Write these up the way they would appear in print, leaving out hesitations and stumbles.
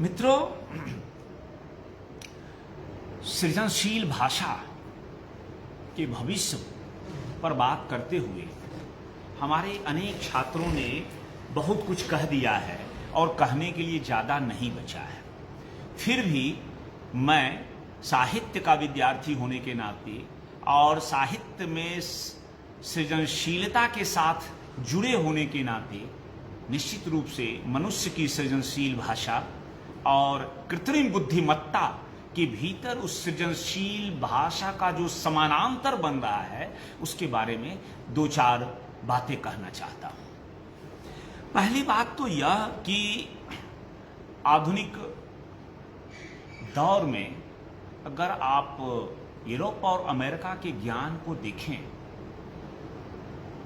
मित्रों, सृजनशील भाषा के भविष्य पर बात करते हुए हमारे अनेक छात्रों ने बहुत कुछ कह दिया है और कहने के लिए ज़्यादा नहीं बचा है। फिर भी मैं साहित्य का विद्यार्थी होने के नाते और साहित्य में सृजनशीलता के साथ जुड़े होने के नाते निश्चित रूप से मनुष्य की सृजनशील भाषा और कृत्रिम बुद्धिमत्ता के भीतर उस सृजनशील भाषा का जो समानांतर बन रहा है उसके बारे में दो चार बातें कहना चाहता हूं। पहली बात तो यह कि आधुनिक दौर में अगर आप यूरोप और अमेरिका के ज्ञान को देखें,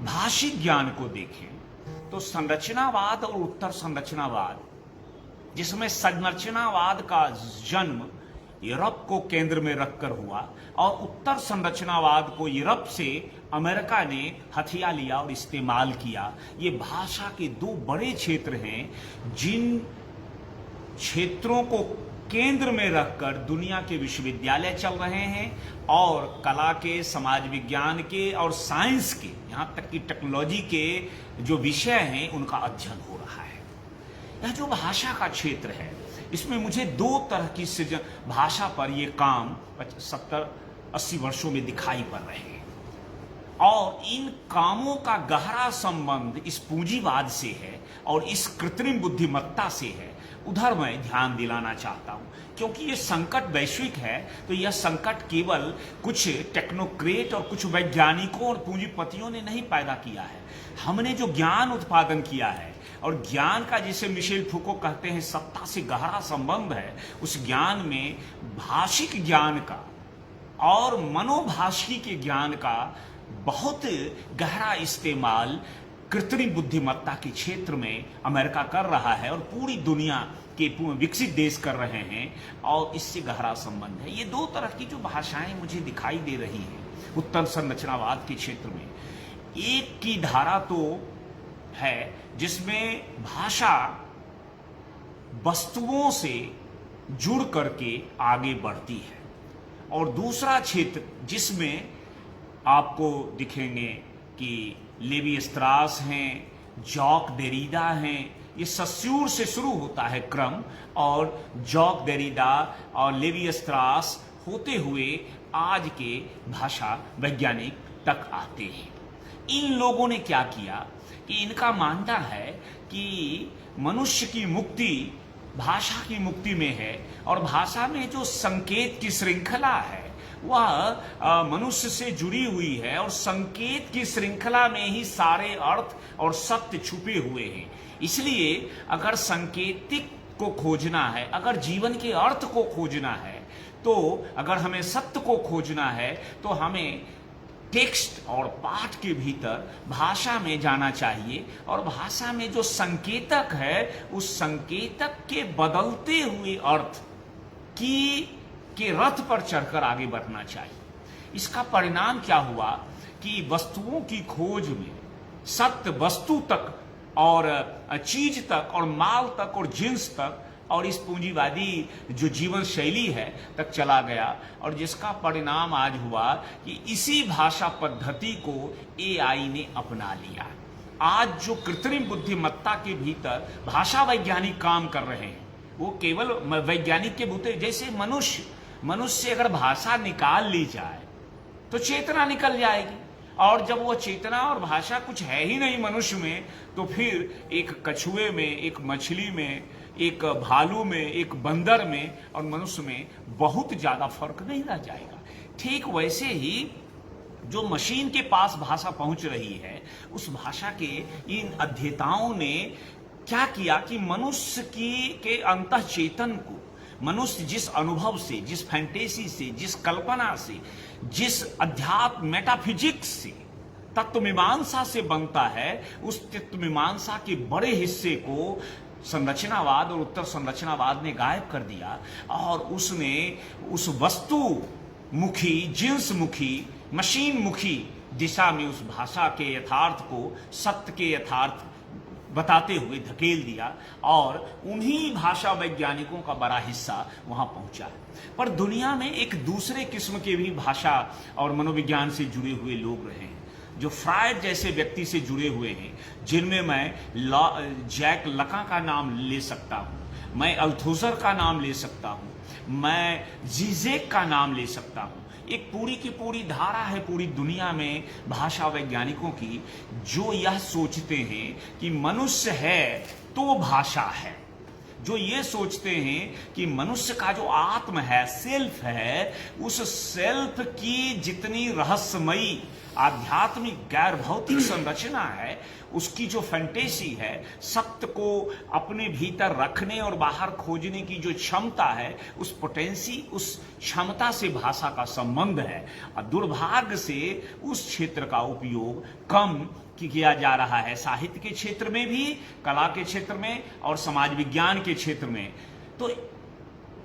भाषिक ज्ञान को देखें, तो संरचनावाद और उत्तर संरचनावाद, जिसमें संरचनावाद का जन्म यूरोप को केंद्र में रखकर हुआ और उत्तर संरचनावाद को यूरोप से अमेरिका ने हथिया लिया और इस्तेमाल किया, ये भाषा के दो बड़े क्षेत्र हैं जिन क्षेत्रों को केंद्र में रखकर दुनिया के विश्वविद्यालय चल रहे हैं और कला के, समाज विज्ञान के और साइंस के, यहाँ तक कि टेक्नोलॉजी के जो विषय हैं उनका अध्ययन हो रहा है। यह जो भाषा का क्षेत्र है इसमें मुझे दो तरह की सृजन भाषा पर ये काम 70-80 वर्षों में दिखाई पड़ रहे हैं और इन कामों का गहरा संबंध इस पूंजीवाद से है और इस कृत्रिम बुद्धिमत्ता से है। उधर मैं ध्यान दिलाना चाहता हूं क्योंकि ये संकट वैश्विक है, तो यह संकट केवल कुछ टेक्नोक्रेट और कुछ वैज्ञानिकों और पूंजीपतियों ने नहीं पैदा किया है। हमने जो ज्ञान उत्पादन किया है और ज्ञान का, जिसे मिशेल फुको कहते हैं, सत्ता से गहरा संबंध है, उस ज्ञान में भाषिक ज्ञान का और मनोभाषी के ज्ञान का बहुत गहरा इस्तेमाल कृत्रिम बुद्धिमत्ता के क्षेत्र में अमेरिका कर रहा है और पूरी दुनिया के विकसित देश कर रहे हैं और इससे गहरा संबंध है। ये दो तरह की जो भाषाएं मुझे दिखाई दे रही हैं उत्तर संरचनावाद के क्षेत्र में, एक की धारा तो है जिसमें भाषा वस्तुओं से जुड़ करके आगे बढ़ती है और दूसरा क्षेत्र जिसमें आपको दिखेंगे कि लेवी स्ट्रास हैं, जॉक देरिडा हैं। ये सस्यूर से शुरू होता है क्रम और जॉक देरिडा और लेवी स्ट्रास होते हुए आज के भाषा वैज्ञानिक तक आते हैं। इन लोगों ने क्या किया कि इनका मानना है कि मनुष्य की मुक्ति भाषा की मुक्ति में है और भाषा में जो संकेत की श्रृंखला है वह मनुष्य से जुड़ी हुई है और संकेत की श्रृंखला में ही सारे अर्थ और सत्य छुपे हुए हैं। इसलिए अगर संकेतिक को खोजना है, अगर जीवन के अर्थ को खोजना है, तो अगर हमें सत्य को खोजना है तो हमें टेक्स्ट और पाठ के भीतर भाषा में जाना चाहिए और भाषा में जो संकेतक है उस संकेतक के बदलते हुए अर्थ के रथ पर चढ़कर आगे बढ़ना चाहिए। इसका परिणाम क्या हुआ कि वस्तुओं की खोज में सत्य वस्तु तक और चीज तक और माल तक और जिन्स तक और इस पूंजीवादी जो जीवन शैली है तक चला गया और जिसका परिणाम आज हुआ कि इसी भाषा पद्धति को एआई ने अपना लिया। आज जो कृत्रिम बुद्धिमत्ता के भीतर भाषा वैज्ञानिक काम कर रहे हैं वो केवल वैज्ञानिक के बूते, जैसे मनुष्य से अगर भाषा निकाल ली जाए तो चेतना निकल जाएगी और जब वो चेतना और भाषा कुछ है ही नहीं मनुष्य में, तो फिर एक कछुए में, एक मछली में, एक भालू में, एक बंदर में और मनुष्य में बहुत ज्यादा फर्क नहीं रह जाएगा। ठीक वैसे ही जो मशीन के पास भाषा पहुंच रही है उस भाषा के इन अध्येताओं ने क्या किया कि मनुष्य के अंतः चेतन को, मनुष्य जिस अनुभव से, जिस फैंटेसी से, जिस कल्पना से, जिस अध्यात्म मेटाफिजिक्स से, तत्व मीमांसा से बनता है, उस तत्व मीमांसा के बड़े हिस्से को संरचनावाद और उत्तर संरचनावाद ने गायब कर दिया और उसने उस वस्तु मुखी, जिन्स मुखी, मशीन मुखी दिशा में उस भाषा के यथार्थ को, सत्य के यथार्थ बताते हुए धकेल दिया और उन्हीं भाषा वैज्ञानिकों का बड़ा हिस्सा वहां पहुंचा है। पर दुनिया में एक दूसरे किस्म के भी भाषा और मनोविज्ञान से जुड़े हुए लोग रहे हैं, जो फ्रायड जैसे व्यक्ति से जुड़े हुए हैं, जिनमें मैं जैक लका का नाम ले सकता हूं, मैं अल्थुजर का नाम ले सकता हूं, मैं जीजेक का नाम ले सकता हूं। एक पूरी की पूरी धारा है पूरी दुनिया में भाषा वैज्ञानिकों की, जो यह सोचते हैं कि मनुष्य है तो भाषा है, जो ये सोचते हैं कि मनुष्य का जो आत्म है, सेल्फ है, उस सेल्फ की जितनी रहस्यमयी आध्यात्मिक गैर भौतिक संरचना है, उसकी जो फैंटेसी है, सत्य को अपने भीतर रखने और बाहर खोजने की जो क्षमता है, उस पोटेंसी, उस क्षमता से भाषा का संबंध है। और दुर्भाग्य से उस क्षेत्र का उपयोग कम किया जा रहा है, साहित्य के क्षेत्र में भी, कला के क्षेत्र में और समाज विज्ञान के क्षेत्र में। तो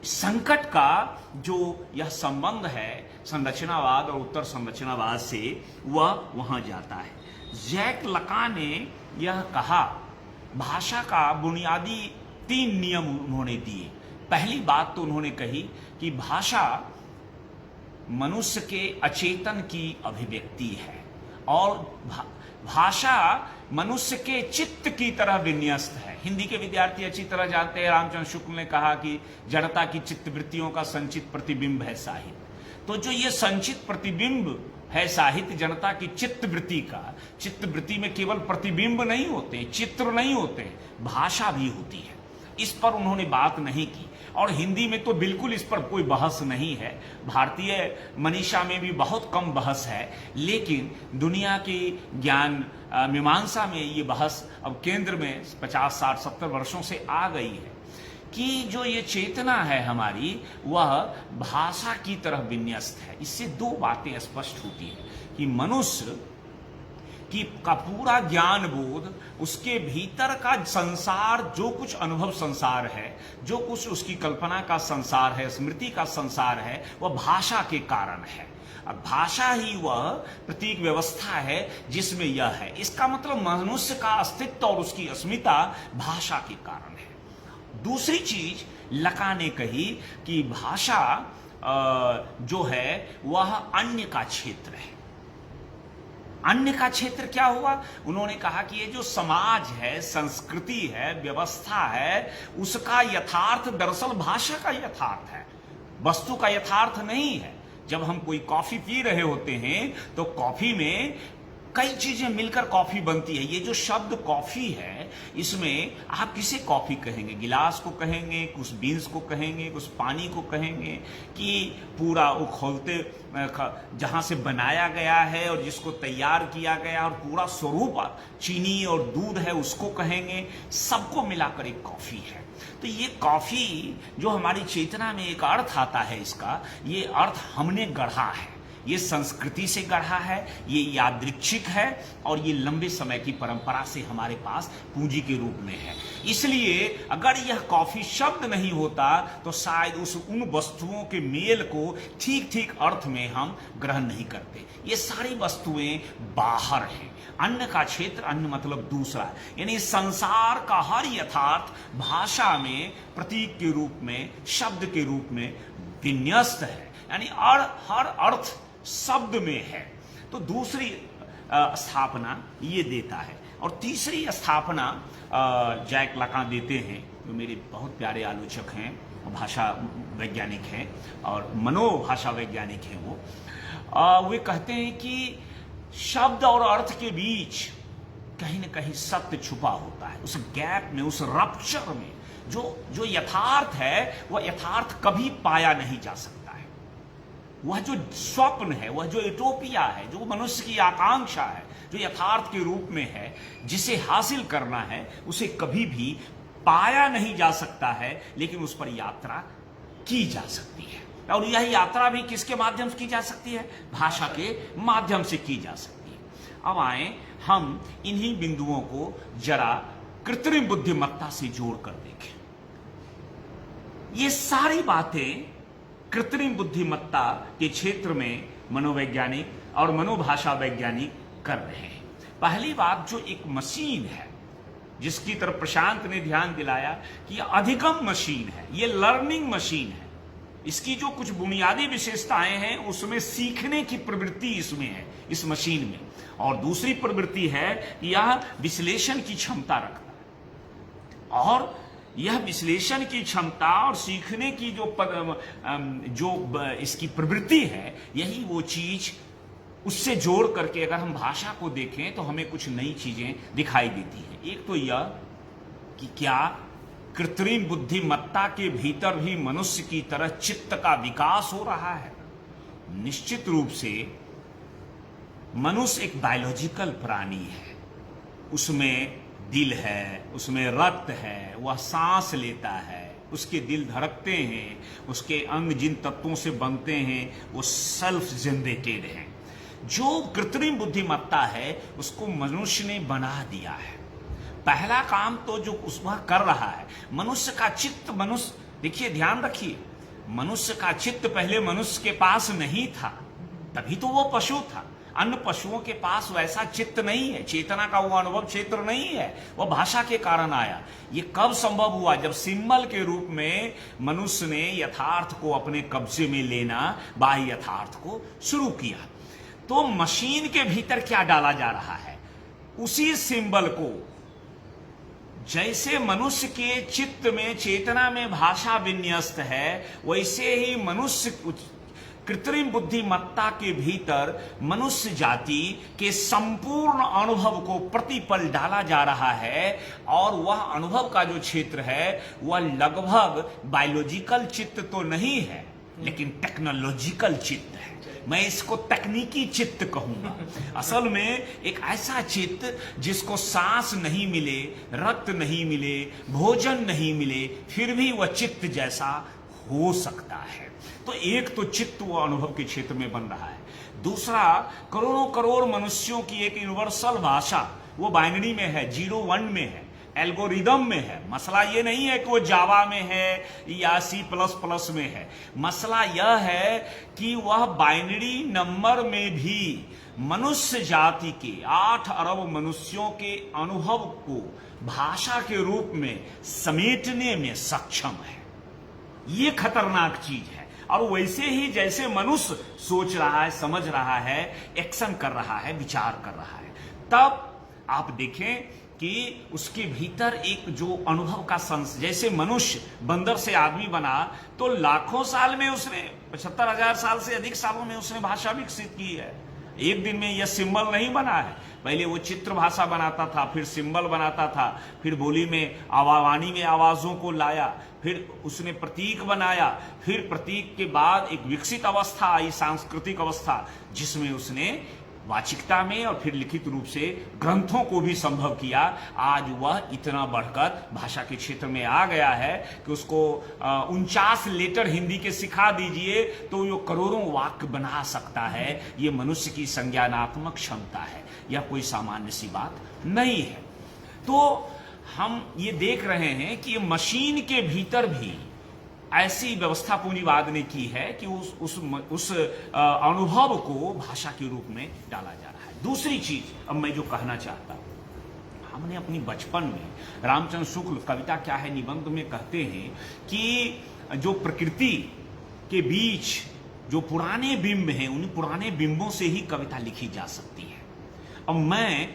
संकट का जो यह संबंध है संरचनावाद और उत्तर संरचनावाद से, वह वहां जाता है। जैक लका ने यह कहा, भाषा का बुनियादी 3 नियम उन्होंने दिए। पहली बात तो उन्होंने कही कि भाषा मनुष्य के अचेतन की अभिव्यक्ति है और भाषा मनुष्य के चित्त की तरह विन्यस्त है। हिंदी के विद्यार्थी अच्छी तरह जानते हैं, रामचंद्र शुक्ल ने कहा कि जड़ता की चित्त वृत्तियों का संचित प्रतिबिंब है साहित्य। तो जो ये संचित प्रतिबिंब है साहित्य, जनता की चित्त वृत्ति का, चित्त वृत्ति में केवल प्रतिबिंब नहीं होते, चित्र नहीं होते, भाषा भी होती है। इस पर उन्होंने बात नहीं की और हिंदी में तो बिल्कुल इस पर कोई बहस नहीं है। भारतीय मनीषा में भी बहुत कम बहस है, लेकिन दुनिया की ज्ञान मीमांसा में ये बहस अब केंद्र में 50, 60, 70 वर्षों से आ गई है कि जो ये चेतना है हमारी, वह भाषा की तरह विन्यस्त है। इससे 2 बातें स्पष्ट होती है कि मनुष्य का पूरा ज्ञान बोध, उसके भीतर का संसार, जो कुछ अनुभव संसार है, जो कुछ उसकी कल्पना का संसार है, स्मृति का संसार है, वह भाषा के कारण है। अब भाषा ही वह प्रतीक व्यवस्था है जिसमें यह है। इसका मतलब मनुष्य का अस्तित्व और उसकी अस्मिता भाषा के कारण है। दूसरी चीज लका ने कही कि भाषा जो है वह अन्य का क्षेत्र है। अन्य का क्षेत्र क्या हुआ? उन्होंने कहा कि ये जो समाज है, संस्कृति है, व्यवस्था है, उसका यथार्थ दरअसल भाषा का यथार्थ है, वस्तु का यथार्थ नहीं है। जब हम कोई कॉफी पी रहे होते हैं तो कॉफी में कई चीजें मिलकर कॉफी बनती है। ये जो शब्द कॉफी है, इसमें आप किसे कॉफी कहेंगे? गिलास को कहेंगे, कुछ बीन्स को कहेंगे, कुछ पानी को कहेंगे, कि पूरा वो खोलते जहां से बनाया गया है और जिसको तैयार किया गया और पूरा स्वरूप चीनी और दूध है उसको कहेंगे? सबको मिलाकर एक कॉफी है। तो ये कॉफी जो हमारी चेतना में एक अर्थ आता है, इसका ये अर्थ हमने गढ़ा है, ये संस्कृति से गढ़ा है, ये यादृच्छिक है और ये लंबे समय की परंपरा से हमारे पास पूंजी के रूप में है। इसलिए अगर यह कॉफी शब्द नहीं होता तो शायद उन वस्तुओं के मेल को ठीक ठीक अर्थ में हम ग्रहण नहीं करते। ये सारी वस्तुएं बाहर हैं। अन्य का क्षेत्र, अन्य मतलब दूसरा, यानी संसार का हर यथार्थ भाषा में प्रतीक के रूप में, शब्द के रूप में विन्यस्त है, यानी हर अर्थ शब्द में है। तो दूसरी स्थापना ये देता है। और तीसरी स्थापना जैक लका देते हैं, जो मेरे बहुत प्यारे आलोचक हैं, भाषा वैज्ञानिक हैं और मनोभाषा वैज्ञानिक हैं। वे कहते हैं कि शब्द और अर्थ के बीच कहीं न कहीं सत्य छुपा होता है। उस गैप में, उस रप्चर में जो यथार्थ है, वह यथार्थ कभी पाया नहीं जा सकता है। वह जो स्वप्न है, वह जो यूटोपिया है, जो मनुष्य की आकांक्षा है, जो यथार्थ के रूप में है, जिसे हासिल करना है, उसे कभी भी पाया नहीं जा सकता है, लेकिन उस पर यात्रा की जा सकती है। और यह यात्रा भी किसके माध्यम से की जा सकती है? भाषा के माध्यम से की जा सकती है। अब आए हम इन्हीं बिंदुओं को जरा कृत्रिम बुद्धिमत्ता से जोड़कर देखें। ये सारी बातें कृत्रिम बुद्धिमत्ता के क्षेत्र में मनोवैज्ञानिक और मनोभाषा वैज्ञानिक कर रहे हैं। पहली बात, जो एक मशीन है जिसकी तरफ प्रशांत ने ध्यान दिलाया कि यह अधिगम मशीन है, ये लर्निंग मशीन है। इसकी जो कुछ बुनियादी विशेषताएं हैं उसमें सीखने की प्रवृत्ति इसमें है, इस मशीन में। और दूसरी प्रवृत्ति है यह विश्लेषण की क्षमता रखता है, और यह विश्लेषण की क्षमता और सीखने की जो इसकी प्रवृत्ति है, यही वो चीज उससे जोड़ करके अगर हम भाषा को देखें तो हमें कुछ नई चीजें दिखाई देती हैं। एक तो यह कि क्या कृत्रिम बुद्धिमत्ता के भीतर भी मनुष्य की तरह चित्त का विकास हो रहा है। निश्चित रूप से मनुष्य एक बायोलॉजिकल प्राणी है, उसमें दिल है, उसमें रक्त है, वह सांस लेता है, उसके दिल धड़कते हैं, उसके अंग जिन तत्वों से बनते हैं वो सेल्फ जनरेटेड हैं। जो कृत्रिम बुद्धिमत्ता है उसको मनुष्य ने बना दिया है। पहला काम तो जो वह कर रहा है, मनुष्य का चित्त, मनुष्य देखिए, ध्यान रखिए, मनुष्य का चित्त पहले मनुष्य के पास नहीं था, तभी तो वो पशु था। अन्य पशुओं के पास वैसा चित्त नहीं है, चेतना का वो अनुभव क्षेत्र नहीं है, वह भाषा के कारण आया। ये कब संभव हुआ? जब सिंबल के रूप में मनुष्य ने यथार्थ को अपने कब्जे में लेना, बाह्य यथार्थ को शुरू किया। तो मशीन के भीतर क्या डाला जा रहा है? उसी सिंबल को, जैसे मनुष्य के चित्त में, चेतना में भाषा विन्यस्त है, वैसे ही मनुष्य कृत्रिम बुद्धिमत्ता के भीतर मनुष्य जाति के संपूर्ण अनुभव को प्रतिपल डाला जा रहा है। और वह अनुभव का जो क्षेत्र है वह लगभग बायोलॉजिकल चित्त तो नहीं है, लेकिन टेक्नोलॉजिकल चित्त है। मैं इसको तकनीकी चित्त कहूंगा। असल में एक ऐसा चित्त जिसको सांस नहीं मिले, रक्त नहीं मिले, भोजन नहीं मिले, फिर भी वह चित्त जैसा हो सकता है। तो एक तो चित्त वो अनुभव के क्षेत्र में बन रहा है। दूसरा, करोड़ों करोड़ मनुष्यों की एक यूनिवर्सल भाषा वो बाइनरी में है, 0-1 में है, एल्गोरिदम में है। मसला ये नहीं है कि वो जावा में है या C++ में है। मसला यह है कि वह बाइनरी नंबर में भी मनुष्य जाति के 8 अरब मनुष्यों के अनुभव को भाषा के रूप में समेटने में सक्षम है। ये खतरनाक चीज है। और वैसे ही जैसे मनुष्य सोच रहा है, समझ रहा है, एक्शन कर रहा है, विचार कर रहा है, तब आप देखें कि उसके भीतर एक जो अनुभव का जैसे मनुष्य बंदर से आदमी बना तो लाखों साल में उसने, 75,000 साल से अधिक सालों में उसने भाषा विकसित की है। एक दिन में यह सिंबल नहीं बना है। पहले वो चित्र भाषा बनाता था, फिर सिंबल बनाता था, फिर बोली में, वाणी में आवाजों को लाया, फिर उसने प्रतीक बनाया, फिर प्रतीक के बाद एक विकसित अवस्था आई, सांस्कृतिक अवस्था, जिसमें उसने वाचिकता में और फिर लिखित रूप से ग्रंथों को भी संभव किया। आज वह इतना बढ़कर भाषा के क्षेत्र में आ गया है कि उसको 49 लेटर हिंदी के सिखा दीजिए तो वो करोड़ों वाक्य बना सकता है। ये मनुष्य की संज्ञानात्मक क्षमता है, यह कोई सामान्य सी बात नहीं है। तो हम ये देख रहे हैं कि मशीन के भीतर भी ऐसी व्यवस्था पूंजीवाद ने की है कि उस अनुभव को भाषा के रूप में डाला जा रहा है। दूसरी चीज अब मैं जो कहना चाहता हूं, हमने अपनी बचपन में, रामचंद्र शुक्ल कविता क्या है निबंध में कहते हैं कि जो प्रकृति के बीच जो पुराने बिंब हैं, उन पुराने बिंबों से ही कविता लिखी जा सकती है। अब मैं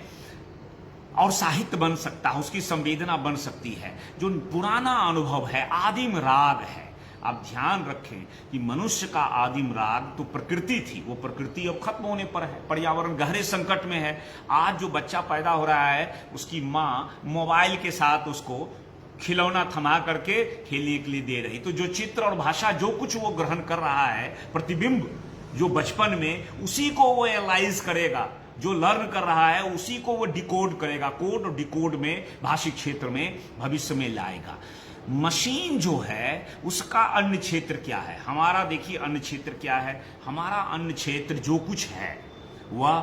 और साहित्य बन सकता है, उसकी संवेदना बन सकती है। जो पुराना अनुभव है, आदिम राग है। आप ध्यान रखें कि मनुष्य का आदिम राग तो प्रकृति थी, वो प्रकृति अब खत्म होने पर है, पर्यावरण गहरे संकट में है। आज जो बच्चा पैदा हो रहा है, उसकी माँ मोबाइल के साथ उसको खिलौना थमा करके खेलने के लिए दे रही। तो जो चित्र और भाषा जो कुछ वो ग्रहण कर रहा है, प्रतिबिंब जो बचपन में, उसी को वो एनालाइज करेगा। जो लर्न कर रहा है उसी को वो डिकोड करेगा, कोड और डिकोड में भाषिक क्षेत्र में भविष्य में लाएगा। मशीन जो है उसका अन्य क्षेत्र क्या है? हमारा देखिए अन्य क्षेत्र क्या है। हमारा अन्य क्षेत्र जो कुछ है वह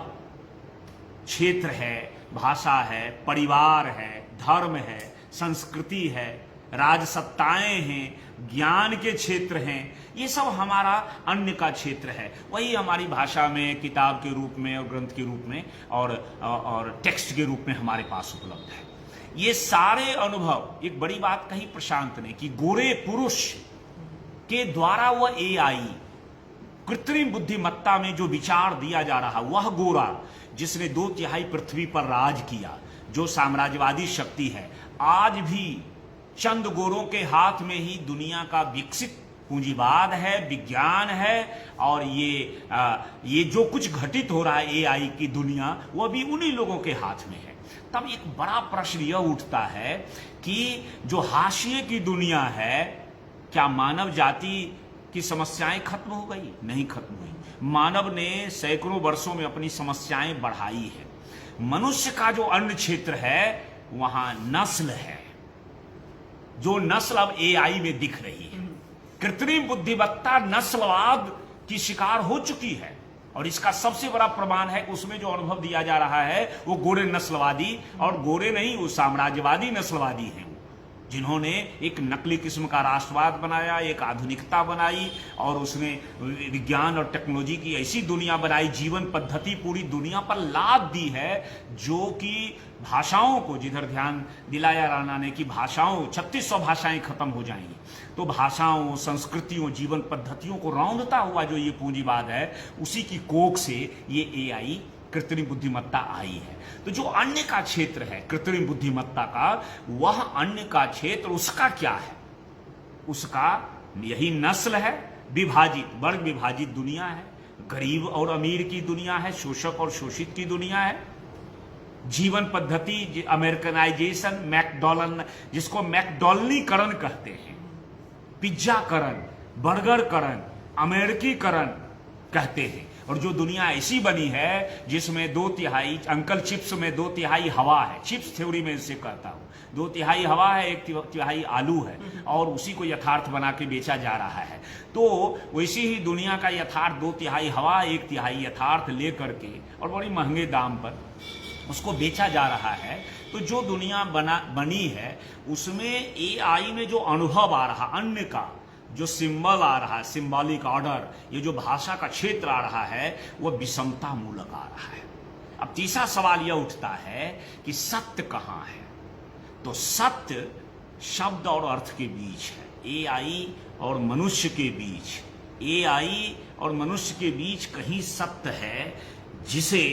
क्षेत्र है, भाषा है, परिवार है, धर्म है, संस्कृति है, राजसत्ताएं हैं, ज्ञान के क्षेत्र हैं। ये सब हमारा अन्य का क्षेत्र है। वही हमारी भाषा में, किताब के रूप में और ग्रंथ के रूप में और टेक्स्ट के रूप में हमारे पास उपलब्ध है। ये सारे अनुभव, एक बड़ी बात कही प्रशांत ने कि गोरे पुरुष के द्वारा वह एआई, कृत्रिम बुद्धिमत्ता में जो विचार दिया जा रहा, वह गोरा जिसने 2/3 पृथ्वी पर राज किया, जो साम्राज्यवादी शक्ति है, आज भी चंद गोरों के हाथ में ही दुनिया का विकसित पूंजीवाद है, विज्ञान है, और ये जो कुछ घटित हो रहा है एआई की दुनिया, वह भी उन्हीं लोगों के हाथ में है। तब एक बड़ा प्रश्न यह उठता है कि जो हाशिए की दुनिया है, क्या मानव जाति की समस्याएं खत्म हो गई? नहीं खत्म हुई। मानव ने सैकड़ों वर्षों में अपनी समस्याएं बढ़ाई है। मनुष्य का जो अन्य क्षेत्र है वहां नस्ल है, जो नस्ल अब एआई में दिख रही है। कृत्रिम बुद्धिमत्ता नस्लवाद की शिकार हो चुकी है, और इसका सबसे बड़ा प्रमाण है कि उसमें जो अनुभव दिया जा रहा है वो गोरे नस्लवादी, और गोरे नहीं, वो साम्राज्यवादी नस्लवादी हैं, जिन्होंने एक नकली किस्म का राष्ट्रवाद बनाया, एक आधुनिकता बनाई, और उसने विज्ञान और टेक्नोलॉजी की ऐसी दुनिया बनाई, जीवन पद्धति पूरी दुनिया पर लाद दी है, जो कि भाषाओं को, जिधर ध्यान दिलाया राणा ने कि भाषाओं, 3600 भाषाएं खत्म हो जाएंगी, तो भाषाओं, संस्कृतियों, जीवन पद्धतियों को रौंदता हुआ जो ये पूंजीवाद है, उसी की कोख से ये एआई, कृत्रिम बुद्धिमत्ता आई है। तो जो अन्य का क्षेत्र है कृत्रिम बुद्धिमत्ता का, वह अन्य का क्षेत्र उसका क्या है? उसका यही नस्ल है, विभाजित, वर्ग विभाजित दुनिया है, गरीब और अमीर की दुनिया है, शोषक और शोषित की दुनिया है, जीवन पद्धति, अमेरिकनाइजेशन, मैकडॉलन, जिसको मैकडॉलनीकरण कहते हैं, पिज्जाकरण, बर्गरकरण, अमेरिकीकरण कहते हैं, और जो दुनिया ऐसी बनी है जिसमें 2/3, अंकल चिप्स में 2/3 हवा है, चिप्स थ्योरी में इसे कहता हूं, 2/3 हवा है, 1/3 आलू है, और उसी को यथार्थ बना के बेचा जा रहा है। तो वैसी ही दुनिया का यथार्थ 2/3 हवा, 1/3 यथार्थ लेकर के, और बड़ी महंगे दाम पर उसको बेचा जा रहा है। तो जो दुनिया बनी है उसमें एआई में जो अनुभव आ रहा, अन्य का जो सिंबल आ रहा है, सिंबॉलिक ऑर्डर, ये जो भाषा का क्षेत्र आ रहा है, वह विषमता मूलक आ रहा है। अब तीसरा सवाल यह उठता है कि सत्य कहाँ है? तो सत्य शब्द और अर्थ के बीच है, एआई और मनुष्य के बीच, एआई और मनुष्य के बीच कहीं सत्य है, जिसे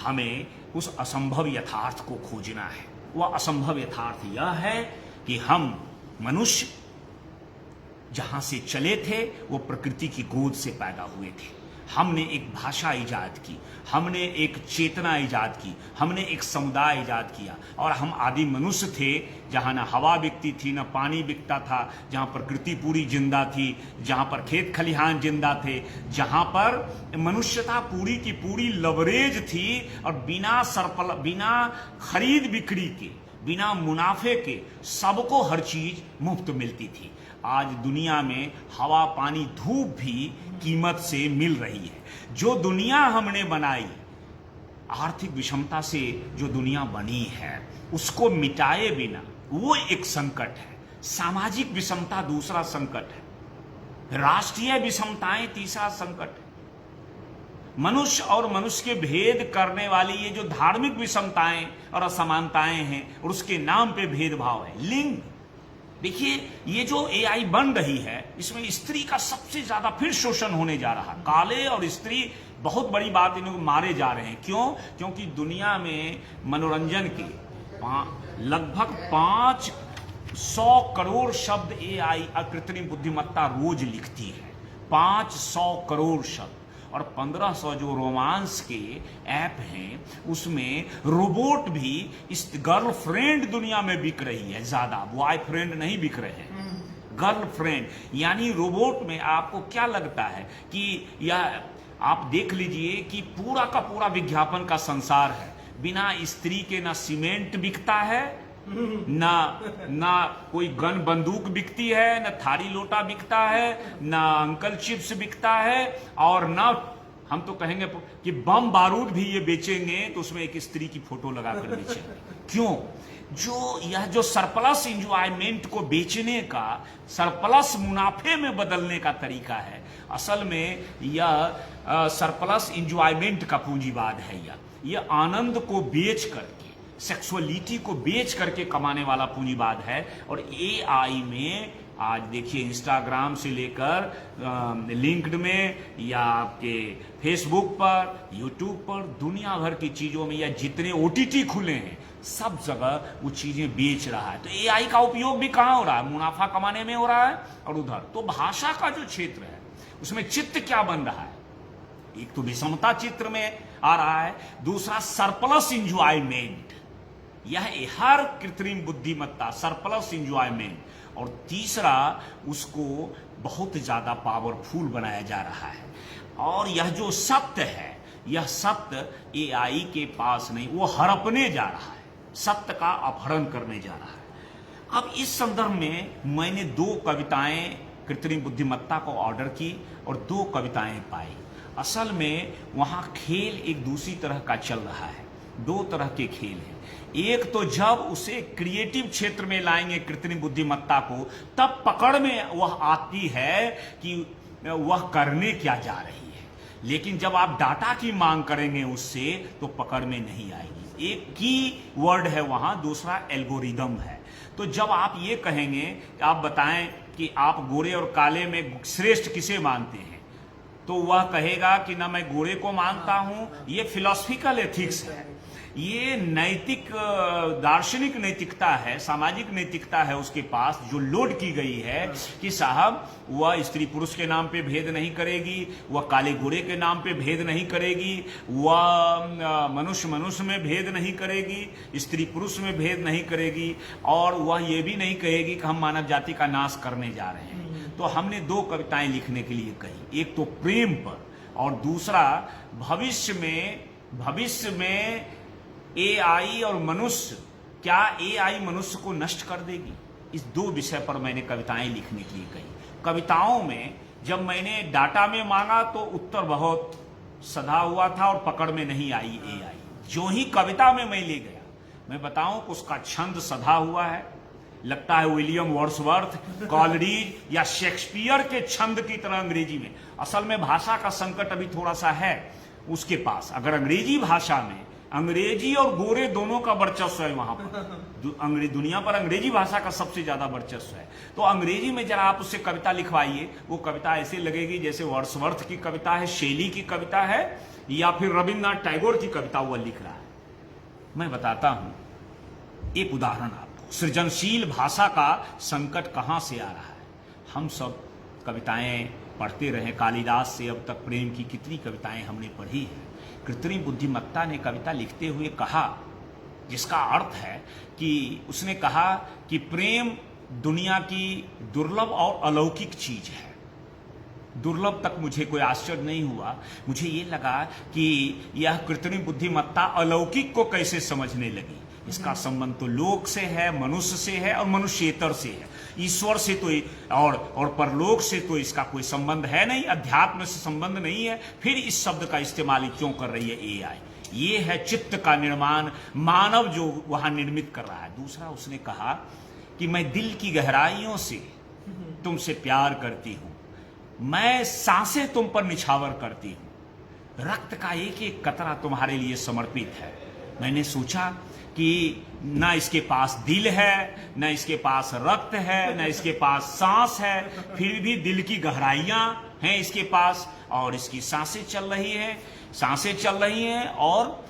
हमें उस असंभव यथार्थ को खोजना है। वह असंभव यथार्थ यह है कि हम मनुष्य जहां से चले थे वो प्रकृति की गोद से पैदा हुए थे। हमने एक भाषा इजाद की, हमने एक चेतना इजाद की, हमने एक समुदाय इजाद किया, और हम आदि मनुष्य थे जहां न हवा बिकती थी, न पानी बिकता था, जहां प्रकृति पूरी जिंदा थी, जहां पर खेत खलिहान जिंदा थे, जहां पर मनुष्यता पूरी की पूरी लवरेज थी, और बिना खरीद बिक्री के, बिना मुनाफे के सबको हर चीज मुफ्त मिलती थी। आज दुनिया में हवा, पानी, धूप भी कीमत से मिल रही है। जो दुनिया हमने बनाई, आर्थिक विषमता से जो दुनिया बनी है, उसको मिटाए बिना वो एक संकट है। सामाजिक विषमता दूसरा संकट है, राष्ट्रीय विषमताएं तीसरा संकट है। मनुष्य और मनुष्य के भेद करने वाली ये जो धार्मिक विषमताएं और असमानताएं हैं, और उसके नाम पे भेदभाव है। लिंग, देखिए ये जो एआई बन रही है, इसमें स्त्री का सबसे ज्यादा फिर शोषण होने जा रहा। काले और स्त्री, बहुत बड़ी बात, इन लोग मारे जा रहे हैं। क्यों? क्योंकि दुनिया में मनोरंजन के लगभग 500 करोड़ शब्द एआई, कृत्रिम बुद्धिमत्ता रोज लिखती है। 500 करोड़ शब्द, और 1500 जो रोमांस के ऐप हैं, उसमें रोबोट भी इस गर्लफ्रेंड दुनिया में बिक रही है ज्यादा, बॉयफ्रेंड नहीं बिक रहे हैं, गर्लफ्रेंड। यानी रोबोट में आपको क्या लगता है कि, या आप देख लीजिए कि पूरा का पूरा विज्ञापन का संसार है। बिना स्त्री के ना सीमेंट बिकता है, ना कोई गन बंदूक बिकती है, ना थारी लोटा बिकता है, ना अंकल चिप्स बिकता है, और ना हम तो कहेंगे कि बम बारूद भी ये बेचेंगे तो उसमें एक स्त्री की फोटो लगाकर बेचेंगे। क्यों? यह जो सरप्लस इंजॉयमेंट को बेचने का, सरप्लस मुनाफे में बदलने का तरीका है, असल में यह सरप्लस इंजॉयमेंट का पूंजीवाद है। यह आनंद को बेच करके, सेक्सुअलिटी को बेच करके कमाने वाला पूंजीवाद है। और एआई में आज देखिए इंस्टाग्राम से लेकर लिंक्ड में या आपके फेसबुक पर, यूट्यूब पर, दुनिया भर की चीजों में या जितने ओटीटी खुले हैं सब जगह वो चीजें बेच रहा है। तो एआई का उपयोग भी कहां हो रहा है? मुनाफा कमाने में हो रहा है। और उधर तो भाषा का जो क्षेत्र है उसमें चित्त क्या बन रहा है? एक तो विषमता चित्र में आ रहा है, दूसरा सरप्लस इंजॉयमेंट, यह हर कृत्रिम बुद्धिमत्ता सरप्लस इंजॉयमेंट, और तीसरा उसको बहुत ज्यादा पावरफुल बनाया जा रहा है। और यह जो सत्य है, यह सत्य एआई के पास नहीं, वो हड़पने जा रहा है, सत्य का अपहरण करने जा रहा है। अब इस संदर्भ में मैंने 2 कविताएं कृत्रिम बुद्धिमत्ता को ऑर्डर की और 2 कविताएं पाई। असल में वहां खेल एक दूसरी तरह का चल रहा है, 2 तरह के खेल हैं। एक तो जब उसे क्रिएटिव क्षेत्र में लाएंगे कृत्रिम बुद्धिमत्ता को, तब पकड़ में वह आती है कि वह करने क्या जा रही है। लेकिन जब आप डाटा की मांग करेंगे उससे तो पकड़ में नहीं आएगी। एक की वर्ड है वहां, दूसरा एल्गोरिदम है। तो जब आप ये कहेंगे, आप बताएं कि आप गोरे और काले में श्रेष्ठ किसे मानते हैं, तो वह कहेगा कि ना मैं गोरे को मानता हूं। ये फिलॉसफिकल एथिक्स है, ये नैतिक दार्शनिक नैतिकता है, सामाजिक नैतिकता है उसके पास, जो लोड की गई है कि साहब वह स्त्री पुरुष के नाम पे भेद नहीं करेगी, वह काले गोरे के नाम पे भेद नहीं करेगी, वह मनुष्य मनुष्य में भेद नहीं करेगी, स्त्री पुरुष में भेद नहीं करेगी, और वह ये भी नहीं कहेगी कि हम मानव जाति का नाश करने जा रहे हैं। तो हमने 2 कविताएं लिखने के लिए कही, एक तो प्रेम पर और दूसरा भविष्य में एआई और मनुष्य, क्या एआई मनुष्य को नष्ट कर देगी? इस 2 विषय पर मैंने कविताएं लिखने के लिए कही। कविताओं में जब मैंने डाटा में मांगा तो उत्तर बहुत सधा हुआ था और पकड़ में नहीं आई एआई। जो ही कविता में मैं ले गया, मैं बताऊं कि उसका छंद सधा हुआ है, लगता है विलियम वर्ड्सवर्थ, कॉलरिज या शेक्सपियर के छंद की तरह अंग्रेजी में। असल में भाषा का संकट अभी थोड़ा सा है उसके पास। अगर अंग्रेजी भाषा में अंग्रेजी और गोरे दोनों का वर्चस्व है वहां पर, दुनिया पर अंग्रेजी भाषा का सबसे ज्यादा वर्चस्व है। तो अंग्रेजी में जरा आप उससे कविता लिखवाइए, वो कविता ऐसे लगेगी जैसे वर्ड्सवर्थ की कविता है, शेली की कविता है, या फिर रविन्द्रनाथ टैगोर की कविता वह लिख रहा है। मैं बताता हूं एक उदाहरण आपको, सृजनशील भाषा का संकट कहां से आ रहा है। हम सब कविताएं पढ़ते रहे, कालिदास से अब तक प्रेम की कितनी कविताएं हमने पढ़ी है। कृत्रिम बुद्धिमत्ता ने कविता लिखते हुए कहा, जिसका अर्थ है कि उसने कहा कि प्रेम दुनिया की दुर्लभ और अलौकिक चीज है। दुर्लभ तक मुझे कोई आश्चर्य नहीं हुआ, मुझे ये लगा कि यह कृत्रिम बुद्धिमत्ता अलौकिक को कैसे समझने लगी। इसका संबंध तो लोक से है, मनुष्य से है और मनुष्येतर से है। ईश्वर से तो और परलोक से तो इसका कोई संबंध है नहीं, अध्यात्म से संबंध नहीं है। फिर इस शब्द का इस्तेमाल क्यों कर रही है एआई? ये है चित्त का निर्माण, मानव जो वहां निर्मित कर रहा है। दूसरा उसने कहा कि मैं दिल की गहराइयों से तुमसे प्यार करती हूं, मैं सांसें तुम पर निछावर करती हूं, रक्त का एक एक कतरा तुम्हारे लिए समर्पित है। मैंने सोचा कि ना इसके पास दिल है, ना इसके पास रक्त है, ना इसके पास सांस है, फिर भी दिल की गहराइयां हैं इसके पास, और इसकी सांसें चल रही हैं। और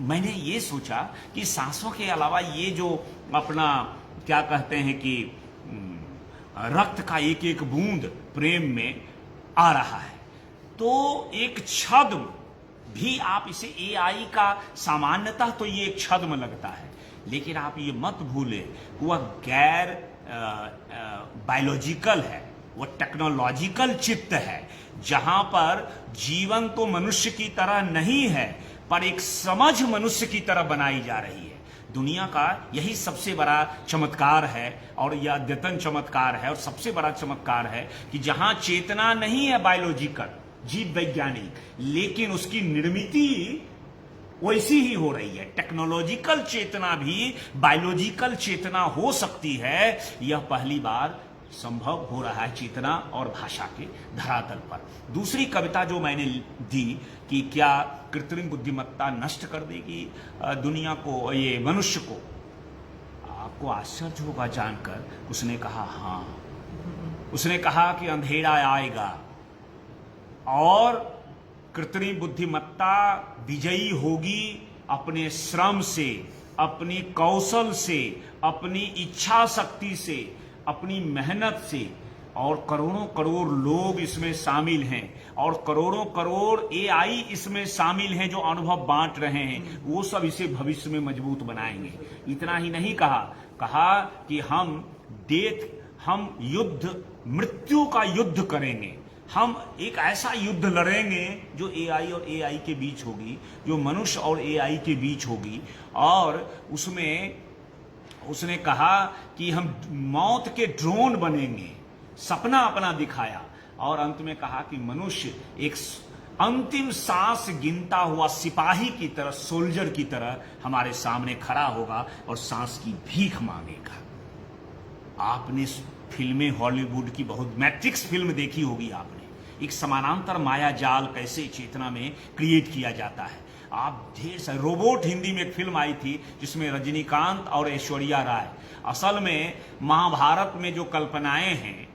मैंने ये सोचा कि सांसों के अलावा ये जो अपना क्या कहते हैं कि रक्त का एक एक बूंद प्रेम में आ रहा है, तो एक छद्म भी आप इसे एआई का सामान्यतः तो ये एक छद्म लगता है, लेकिन आप ये मत भूलें वह गैर बायोलॉजिकल है, वह टेक्नोलॉजिकल चित्त है, जहां पर जीवन तो मनुष्य की तरह नहीं है पर एक समझ मनुष्य की तरह बनाई जा रही है। दुनिया का यही सबसे बड़ा चमत्कार है, और यह अद्यतन चमत्कार है, और सबसे बड़ा चमत्कार है कि जहां चेतना नहीं है बायोलॉजिकल, जीव वैज्ञानिक, लेकिन उसकी निर्मिति वैसी ही हो रही है। टेक्नोलॉजिकल चेतना भी बायोलॉजिकल चेतना हो सकती है, यह पहली बार संभव हो रहा है चेतना और भाषा के धरातल पर। दूसरी कविता जो मैंने दी कि क्या कृत्रिम बुद्धिमत्ता नष्ट कर देगी दुनिया को, ये मनुष्य को, आपको आश्चर्य होगा जानकर, उसने कहा हाँ। उसने कहा कि अंधेरा आएगा और कृत्रिम बुद्धिमत्ता विजयी होगी अपने श्रम से, अपनी कौशल से, अपनी इच्छा शक्ति से, अपनी मेहनत से। और करोड़ों करोड़ लोग इसमें शामिल हैं और करोड़ों करोड़ एआई इसमें शामिल हैं जो अनुभव बांट रहे हैं, वो सब इसे भविष्य में मजबूत बनाएंगे। इतना ही नहीं कहा कि हम युद्ध, मृत्यु का युद्ध करेंगे। हम एक ऐसा युद्ध लड़ेंगे जो एआई और एआई के बीच होगी, जो मनुष्य और एआई के बीच होगी। और उसमें उसने कहा कि हम मौत के ड्रोन बनेंगे, सपना अपना दिखाया। और अंत में कहा कि मनुष्य एक अंतिम सांस गिनता हुआ सिपाही की तरह, सोल्जर की तरह हमारे सामने खड़ा होगा और सांस की भीख मांगेगा। आपने फिल्में हॉलीवुड की बहुत, मैट्रिक्स फिल्म देखी होगी आपने, एक समानांतर माया जाल कैसे चेतना में क्रिएट किया जाता है। आप ढेर सारे रोबोट, हिंदी में एक फिल्म आई थी जिसमें रजनीकांत और ऐश्वर्या राय, असल में महाभारत में जो कल्पनाएं हैं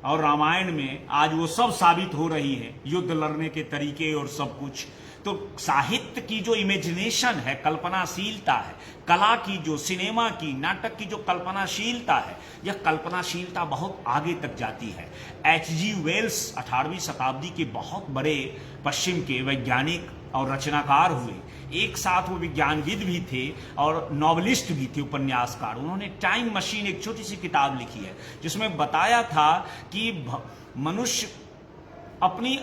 और रामायण में आज वो सब साबित हो रही है, युद्ध लड़ने के तरीके और सब कुछ। तो साहित्य की जो इमेजिनेशन है, कल्पनाशीलता है, कला की जो, सिनेमा की, नाटक की जो कल्पनाशीलता है, यह कल्पनाशीलता बहुत आगे तक जाती है। H.G. वेल्स 18वीं शताब्दी के बहुत बड़े पश्चिम के वैज्ञानिक और रचनाकार हुए। एक साथ वो विज्ञानविद भी थे और नॉवलिस्ट भी थे, उपन्यासकार। उन्होंने टाइम मशीन एक छोटी सी किताब लिखी है जिसमें बताया था कि मनुष्य अपनी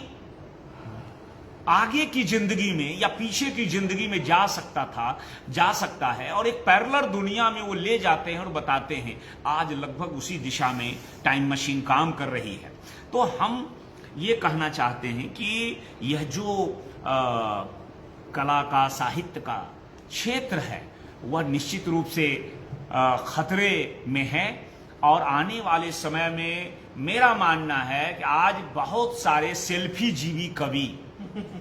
आगे की जिंदगी में या पीछे की जिंदगी में जा सकता है और एक पैरेलल दुनिया में वो ले जाते हैं और बताते हैं। आज लगभग उसी दिशा में टाइम मशीन काम कर रही है। तो हम ये कहना चाहते हैं कि यह जो कला का, साहित्य का क्षेत्र है वह निश्चित रूप से खतरे में है। और आने वाले समय में मेरा मानना है कि आज बहुत सारे सेल्फी जीवी कवि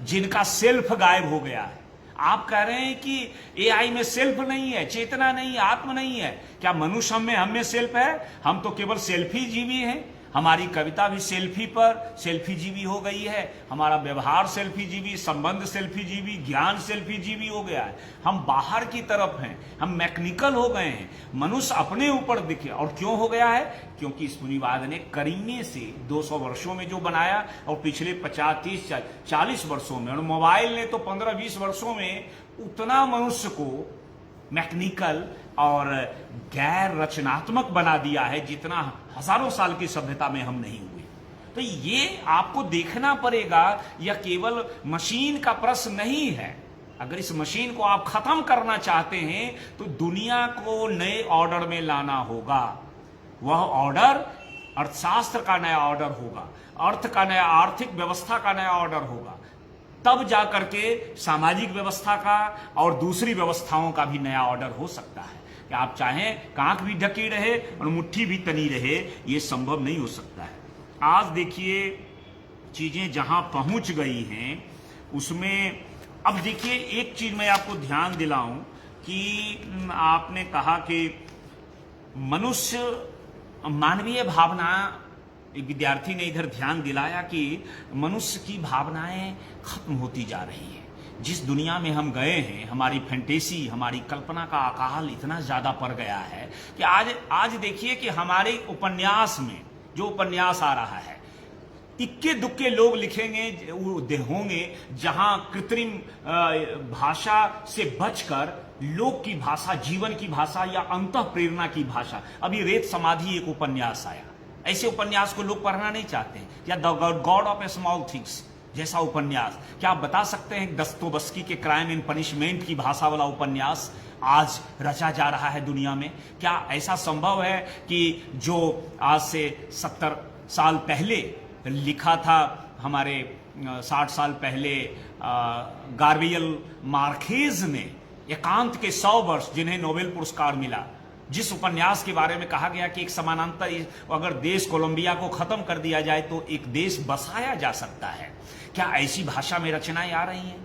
जिनका सेल्फ गायब हो गया है। आप कह रहे हैं कि एआई में सेल्फ नहीं है, चेतना नहीं है, आत्म नहीं है। क्या मनुष्य हम में सेल्फ है? हम तो केवल सेल्फी जीवी हैं। हमारी कविता भी सेल्फी पर सेल्फी जीवी हो गई है, हमारा व्यवहार सेल्फी जीवी, संबंध सेल्फी जीवी, ज्ञान सेल्फी जीवी हो गया है। हम बाहर की तरफ हैं, हम मैकेनिकल हो गए हैं। मनुष्य अपने ऊपर दिखे। और क्यों हो गया है? क्योंकि इस मुनिवाद ने करीने से 200 वर्षों में जो बनाया और पिछले 50, 30, 40 वर्षों में, और मोबाइल ने तो 15-20 वर्षों में उतना मनुष्य को मैकेनिकल और गैर रचनात्मक बना दिया है जितना हजारों साल की सभ्यता में हम नहीं हुए। तो ये आपको देखना पड़ेगा, यह केवल मशीन का प्रश्न नहीं है। अगर इस मशीन को आप खत्म करना चाहते हैं तो दुनिया को नए ऑर्डर में लाना होगा। वह ऑर्डर अर्थशास्त्र का नया ऑर्डर होगा, अर्थ का नया, आर्थिक व्यवस्था का नया ऑर्डर होगा। तब जाकर के सामाजिक व्यवस्था का और दूसरी व्यवस्थाओं का भी नया ऑर्डर हो सकता है। कि आप चाहें कांख भी ढकी रहे और मुट्ठी भी तनी रहे, ये संभव नहीं हो सकता है। आज देखिए चीजें जहां पहुंच गई हैं उसमें, अब देखिए एक चीज मैं आपको ध्यान दिलाऊं कि आपने कहा कि मनुष्य, मानवीय भावना, एक विद्यार्थी ने इधर ध्यान दिलाया कि मनुष्य की भावनाएं खत्म होती जा रही हैं। जिस दुनिया में हम गए हैं, हमारी फैंटेसी, हमारी कल्पना का अकाल इतना ज्यादा पड़ गया है कि आज देखिए कि हमारे उपन्यास में जो उपन्यास आ रहा है, इक्के दुक्के लोग लिखेंगे होंगे जहां कृत्रिम भाषा से बचकर लोक की भाषा, जीवन की भाषा या अंतः प्रेरणा की भाषा। अभी रेत समाधि एक उपन्यास आया, ऐसे उपन्यास को लोग पढ़ना नहीं चाहते हैं। या the God of A small things जैसा उपन्यास, क्या आप बता सकते हैं दस्तोवस्की के क्राइम एंड पनिशमेंट की भाषा वाला उपन्यास आज रचा जा रहा है दुनिया में? क्या ऐसा संभव है कि जो आज से 70 साल पहले लिखा था, हमारे 60 साल पहले गाब्रिएल मार्केज ने, एकांत के 100 वर्ष, जिन्हें नोबेल पुरस्कार मिला, जिस उपन्यास के बारे में कहा गया कि एक समानांतर अगर देश कोलंबिया को खत्म कर दिया जाए तो एक देश बसाया जा सकता है, क्या ऐसी भाषा में रचनाएं आ रही हैं?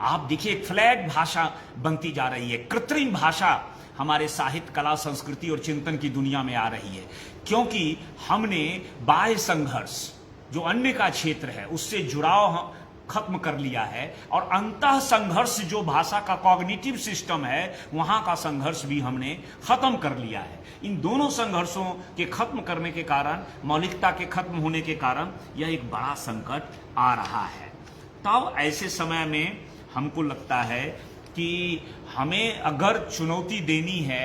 आप देखिए, एक फ्लैट भाषा बनती जा रही है, कृत्रिम भाषा हमारे साहित्य, कला, संस्कृति और चिंतन की दुनिया में आ रही है, क्योंकि हमने बाह्य संघर्ष जो अन्य का क्षेत्र है उससे जुड़ाव खत्म कर लिया है, और अंतः संघर्ष जो भाषा का कॉग्निटिव सिस्टम है वहां का संघर्ष भी हमने खत्म कर लिया है। इन दोनों संघर्षों के खत्म करने के कारण, मौलिकता के खत्म होने के कारण यह एक बड़ा संकट आ रहा है। तब ऐसे समय में हमको लगता है कि हमें अगर चुनौती देनी है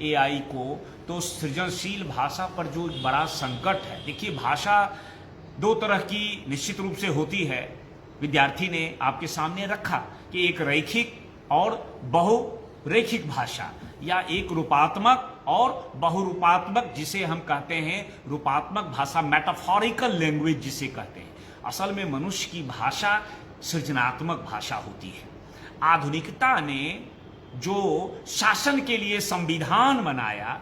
एआई को, तो सृजनशील भाषा पर जो एक बड़ा संकट है। देखिए, भाषा दो तरह की निश्चित रूप से होती है। विद्यार्थी ने आपके सामने रखा कि एक रैखिक और बहुरैखिक भाषा, या एक रूपात्मक और बहुरूपात्मक, जिसे हम कहते हैं रूपात्मक भाषा, मेटाफोरिकल लैंग्वेज जिसे कहते हैं। असल में मनुष्य की भाषा सृजनात्मक भाषा होती है। आधुनिकता ने जो शासन के लिए संविधान बनाया,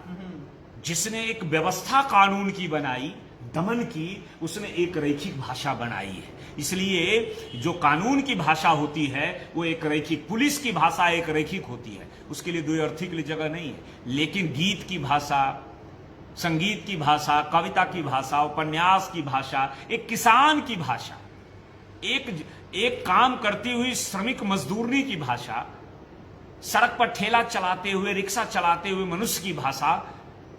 जिसने एक व्यवस्था कानून की बनाई, दमन की, उसने एक रैखिक भाषा बनाई है। इसलिए जो कानून की भाषा होती है वो एक रैखिक, पुलिस की भाषा एक रैखिक होती है, उसके लिए द्व्यर्थी के लिए जगह नहीं है। लेकिन गीत की भाषा, संगीत की भाषा, कविता की भाषा, उपन्यास की भाषा, एक किसान की भाषा, एक काम करती हुई श्रमिक मजदूरनी की भाषा, सड़क पर ठेला चलाते हुए, रिक्शा चलाते हुए मनुष्य की भाषा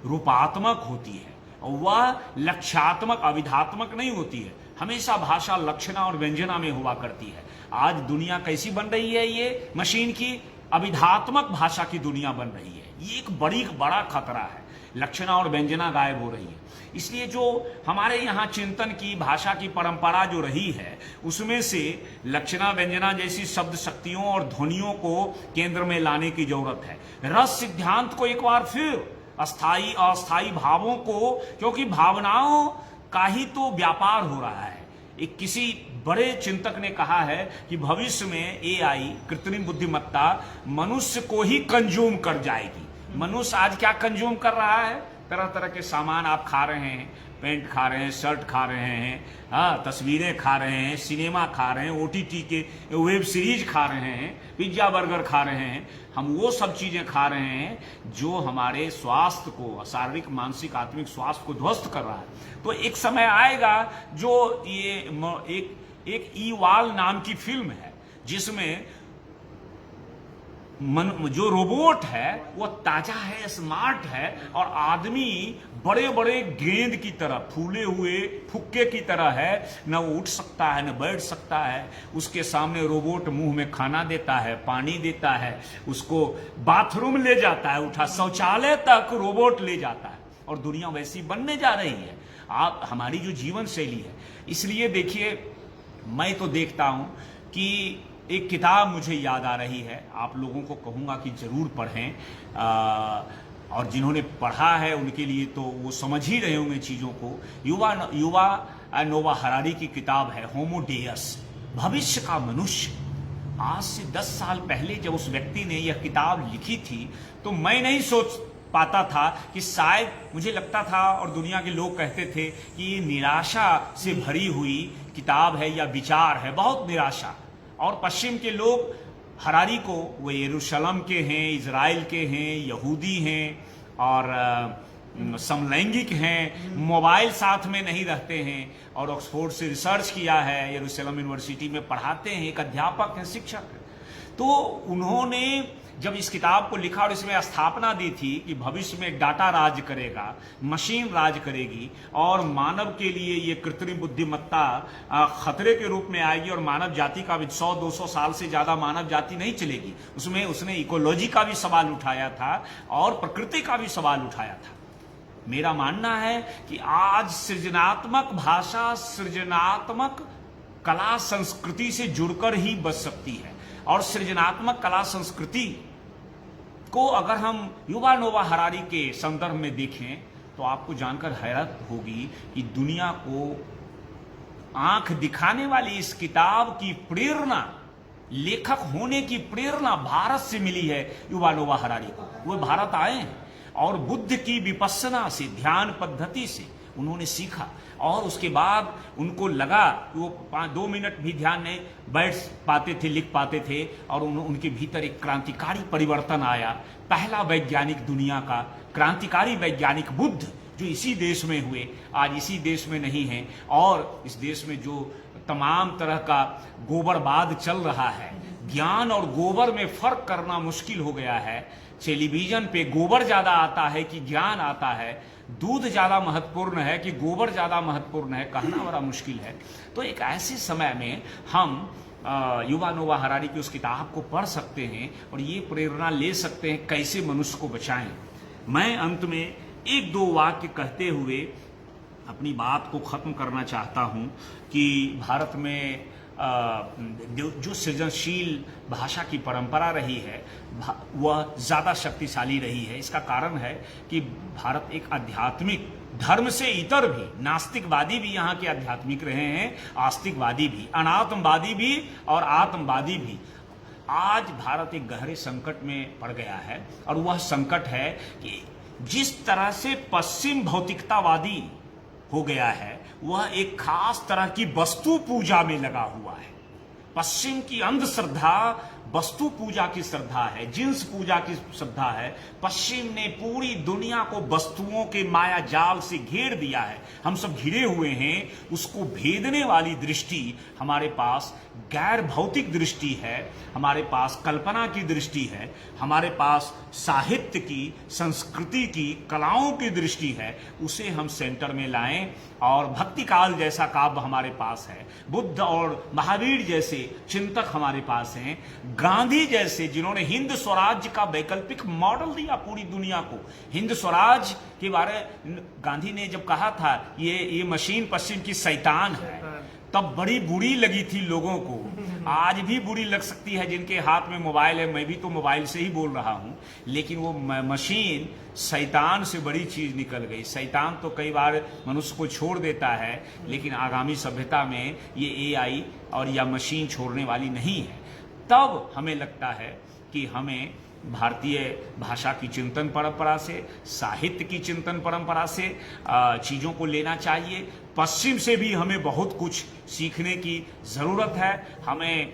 रूपात्मक होती है, और वह लक्ष्यात्मक, अविधात्मक नहीं होती है। हमेशा भाषा लक्षणा और व्यंजना में हुआ करती है। आज दुनिया कैसी बन रही है? ये मशीन की अविधात्मक भाषा की दुनिया बन रही है। ये एक बड़ा खतरा है। लक्षणा और व्यंजना गायब हो रही है। इसलिए जो हमारे यहाँ चिंतन की, भाषा की परंपरा जो रही है, उसमें से लक्षणा, व्यंजना जैसी शब्द शक्तियों और ध्वनियों को केंद्र में लाने की जरूरत है। रस सिद्धांत को एक बार फिर अस्थाई अस्थाई भावों को, क्योंकि भावनाओं का ही तो व्यापार हो रहा है। एक किसी बड़े चिंतक ने कहा है कि भविष्य में एआई, कृत्रिम बुद्धिमत्ता, मनुष्य को ही कंज्यूम कर जाएगी। मनुष्य आज क्या कंज्यूम कर रहा है? तरह तरह के सामान आप खा रहे हैं, पेंट खा रहे हैं, शर्ट खा रहे हैं, हाँ, तस्वीरें खा रहे हैं, सिनेमा खा रहे हैं, ओटीटी के वेब सीरीज खा रहे हैं, पिज्जा बर्गर खा रहे हैं। हम वो सब चीजें खा रहे हैं जो हमारे स्वास्थ्य को, शारीरिक, मानसिक, आत्मिक स्वास्थ्य को ध्वस्त कर रहा है। तो एक समय आएगा जो ये एक ईवाल नाम की फिल्म है, जिसमें जो रोबोट है वो ताजा है, स्मार्ट है, और आदमी बड़े बड़े गेंद की तरह, फूले हुए फुक्के की तरह है, न वो उठ सकता है न बैठ सकता है। उसके सामने रोबोट मुंह में खाना देता है, पानी देता है, उसको बाथरूम ले जाता है, उठा शौचालय तक रोबोट ले जाता है। और दुनिया वैसी बनने जा रही है। आप, हमारी जो जीवन शैली है। इसलिए देखिए, मैं तो देखता हूं कि एक किताब मुझे याद आ रही है, आप लोगों को कहूँगा कि जरूर पढ़ें, और जिन्होंने पढ़ा है उनके लिए तो वो समझ ही रहे होंगे चीज़ों को। युवा नोवा हरारी की किताब है होमो डेयस, भविष्य का मनुष्य। आज से 10 साल पहले जब उस व्यक्ति ने यह किताब लिखी थी, तो मैं नहीं सोच पाता था कि शायद, मुझे लगता था और दुनिया के लोग कहते थे कि ये निराशा से भरी हुई किताब है या विचार है, बहुत निराशा। और पश्चिम के लोग हरारी को, वो यरूशलेम के हैं, इजराइल के हैं, यहूदी हैं और समलैंगिक हैं, मोबाइल साथ में नहीं रहते हैं, और ऑक्सफोर्ड से रिसर्च किया है, यरूशलेम यूनिवर्सिटी में पढ़ाते हैं, एक अध्यापक हैं, शिक्षक हैं। तो उन्होंने जब इस किताब को लिखा और इसमें स्थापना दी थी कि भविष्य में डाटा राज करेगा, मशीन राज करेगी, और मानव के लिए ये कृत्रिम बुद्धिमत्ता खतरे के रूप में आएगी, और मानव जाति का भी 100-200 साल से ज्यादा मानव जाति नहीं चलेगी। उसमें उसने इकोलॉजी का भी सवाल उठाया था और प्रकृति का भी सवाल उठाया था। मेरा मानना है कि आज सृजनात्मक भाषा, सृजनात्मक कला संस्कृति से जुड़कर ही बच सकती है। और सृजनात्मक कला संस्कृति को अगर हम युवा नोवा हरारी के संदर्भ में देखें, तो आपको जानकर हैरत होगी कि दुनिया को आंख दिखाने वाली इस किताब की प्रेरणा, लेखक होने की प्रेरणा भारत से मिली है युवा नोवा हरारी को। वो भारत आए हैं और बुद्ध की विपस्सना से, ध्यान पद्धति से उन्होंने सीखा। और उसके बाद उनको लगा कि वो 2 मिनट भी ध्यान नहीं बैठ पाते थे, लिख पाते थे, और उनके भीतर एक क्रांतिकारी परिवर्तन आया। पहला वैज्ञानिक, दुनिया का क्रांतिकारी वैज्ञानिक बुद्ध, जो इसी देश में हुए, आज इसी देश में नहीं हैं। और इस देश में जो तमाम तरह का गोबरवाद चल रहा है, ज्ञान और गोबर में फर्क करना मुश्किल हो गया है। टेलीविजन पे गोबर ज्यादा आता है कि ज्ञान आता है, दूध ज्यादा महत्वपूर्ण है कि गोबर ज्यादा महत्वपूर्ण है, कहना बड़ा मुश्किल है। तो एक ऐसे समय में हम युवा नोवा हरारी की उस किताब को पढ़ सकते हैं और ये प्रेरणा ले सकते हैं कैसे मनुष्य को बचाएं। मैं अंत में 1-2 वाक्य कहते हुए अपनी बात को खत्म करना चाहता हूं कि भारत में जो सृजनशील भाषा की परंपरा रही है वह ज़्यादा शक्तिशाली रही है। इसका कारण है कि भारत एक आध्यात्मिक, धर्म से इतर भी, नास्तिकवादी भी यहाँ के आध्यात्मिक रहे हैं, आस्तिकवादी भी, अनात्मवादी भी और आत्मवादी भी। आज भारत एक गहरे संकट में पड़ गया है और वह संकट है कि जिस तरह से पश्चिम भौतिकतावादी हो गया है वह एक खास तरह की वस्तु पूजा में लगा हुआ है। पश्चिम की अंधश्रद्धा वस्तु पूजा की श्रद्धा है, जिन्स पूजा की श्रद्धा है। पश्चिम ने पूरी दुनिया को वस्तुओं के माया जाल से घेर दिया है, हम सब घिरे हुए हैं। उसको भेदने वाली दृष्टि हमारे पास गैर भौतिक दृष्टि है, हमारे पास कल्पना की दृष्टि है, हमारे पास साहित्य की, संस्कृति की, कलाओं की दृष्टि है। उसे हम सेंटर में लाएं और भक्ति काल जैसा काव्य हमारे पास है, बुद्ध और महावीर जैसे चिंतक हमारे पास हैं, गांधी जैसे जिन्होंने हिंद स्वराज्य का वैकल्पिक मॉडल दिया पूरी दुनिया को। हिंद स्वराज के बारे गांधी ने जब कहा था ये मशीन पश्चिम की शैतान है, तब बड़ी बुरी लगी थी लोगों को। आज भी बुरी लग सकती है जिनके हाथ में मोबाइल है, मैं भी तो मोबाइल से ही बोल रहा हूं, लेकिन वो मशीन शैतान से बड़ी चीज निकल गई। शैतान तो कई बार मनुष्य को छोड़ देता है, लेकिन आगामी सभ्यता में ये एआई और या मशीन छोड़ने वाली नहीं है। तब हमें लगता है कि हमें भारतीय भाषा की चिंतन परंपरा से, साहित्य की चिंतन परंपरा से चीज़ों को लेना चाहिए। पश्चिम से भी हमें बहुत कुछ सीखने की ज़रूरत है। हमें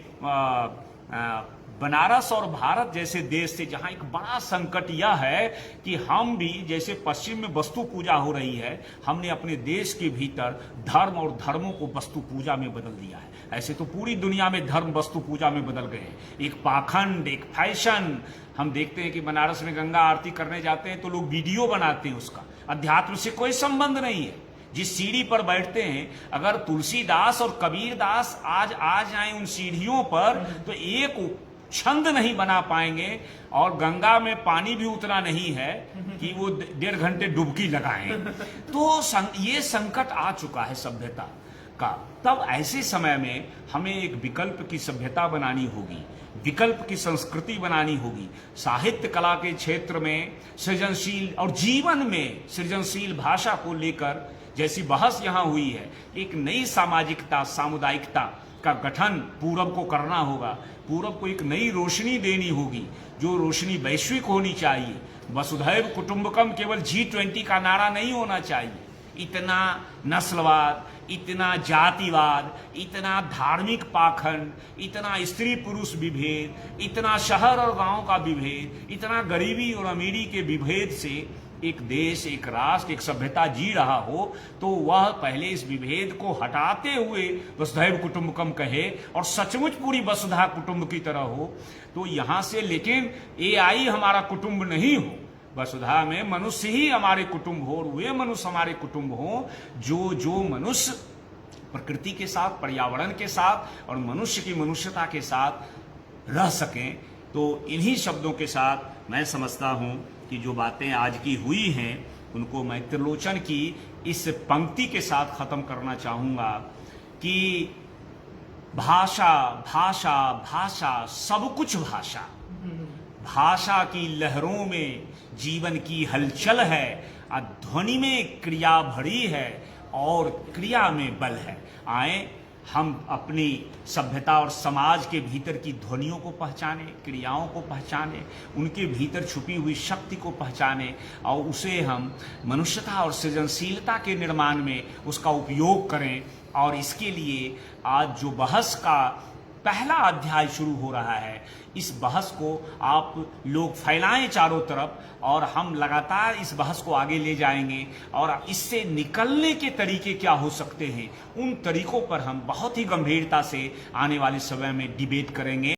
बनारस और भारत जैसे देश से, जहां एक बड़ा संकट यह है कि हम भी, जैसे पश्चिम में वस्तु पूजा हो रही है, हमने अपने देश के भीतर धर्म और धर्मों को वस्तु पूजा में बदल दिया है। ऐसे तो पूरी दुनिया में धर्म वस्तु पूजा में बदल गए हैं। एक पाखंड, एक फैशन। हम देखते हैं कि बनारस में गंगा आरती करने जाते हैं तो लोग वीडियो बनाते हैं, उसका अध्यात्म से कोई संबंध नहीं है। जिस सीढ़ी पर बैठते हैं, अगर तुलसीदास और कबीरदास आज आ जाएं उन सीढ़ियों पर तो एक छंद नहीं बना पाएंगे और गंगा में पानी भी उतना नहीं है कि वो 1.5 घंटे डुबकी लगाएं। तो ये संकट आ चुका है सभ्यता का। तब ऐसे समय में हमें एक विकल्प की सभ्यता बनानी होगी, विकल्प की संस्कृति बनानी होगी। साहित्य कला के क्षेत्र में सृजनशील और जीवन में सृजनशील भाषा को लेकर जैसी बहस यहाँ हुई है, एक नई सामाजिकता, सामुदायिकता का गठन पूरब को करना होगा। पूरब को एक नई रोशनी देनी होगी, जो रोशनी वैश्विक होनी चाहिए। वसुधैव कुटुंबकम केवल G20 का नारा नहीं होना चाहिए। इतना नस्लवाद, इतना जातिवाद, इतना धार्मिक पाखंड, इतना स्त्री पुरुष विभेद, इतना शहर और गांव का विभेद, इतना गरीबी और अमीरी के विभेद से एक देश, एक राष्ट्र, एक सभ्यता जी रहा हो तो वह पहले इस विभेद को हटाते हुए वसुधैव कुटुंबकम कहे और सचमुच पूरी वसुधा कुटुंब की तरह हो। तो यहाँ से, लेकिन एआई हमारा कुटुंब नहीं हो, वसुधा में मनुष्य ही हमारे कुटुंब हो और वे मनुष्य हमारे कुटुंब हो जो मनुष्य प्रकृति के साथ, पर्यावरण के साथ और मनुष्य की मनुष्यता के साथ रह सकें। तो इन्हीं शब्दों के साथ मैं समझता हूँ कि जो बातें आज की हुई हैं उनको मैं त्रिलोचन की इस पंक्ति के साथ खत्म करना चाहूँगा कि भाषा भाषा भाषा सब कुछ भाषा, भाषा की लहरों में जीवन की हलचल है, ध्वनि में क्रिया भरी है और क्रिया में बल है। आए हम अपनी सभ्यता और समाज के भीतर की ध्वनियों को पहचाने, क्रियाओं को पहचाने, उनके भीतर छुपी हुई शक्ति को पहचाने और उसे हम मनुष्यता और सृजनशीलता के निर्माण में उसका उपयोग करें। और इसके लिए आज जो बहस का पहला अध्याय शुरू हो रहा है, इस बहस को आप लोग फैलाएं चारों तरफ, और हम लगातार इस बहस को आगे ले जाएंगे और इससे निकलने के तरीके क्या हो सकते हैं, उन तरीकों पर हम बहुत ही गंभीरता से आने वाले समय में डिबेट करेंगे।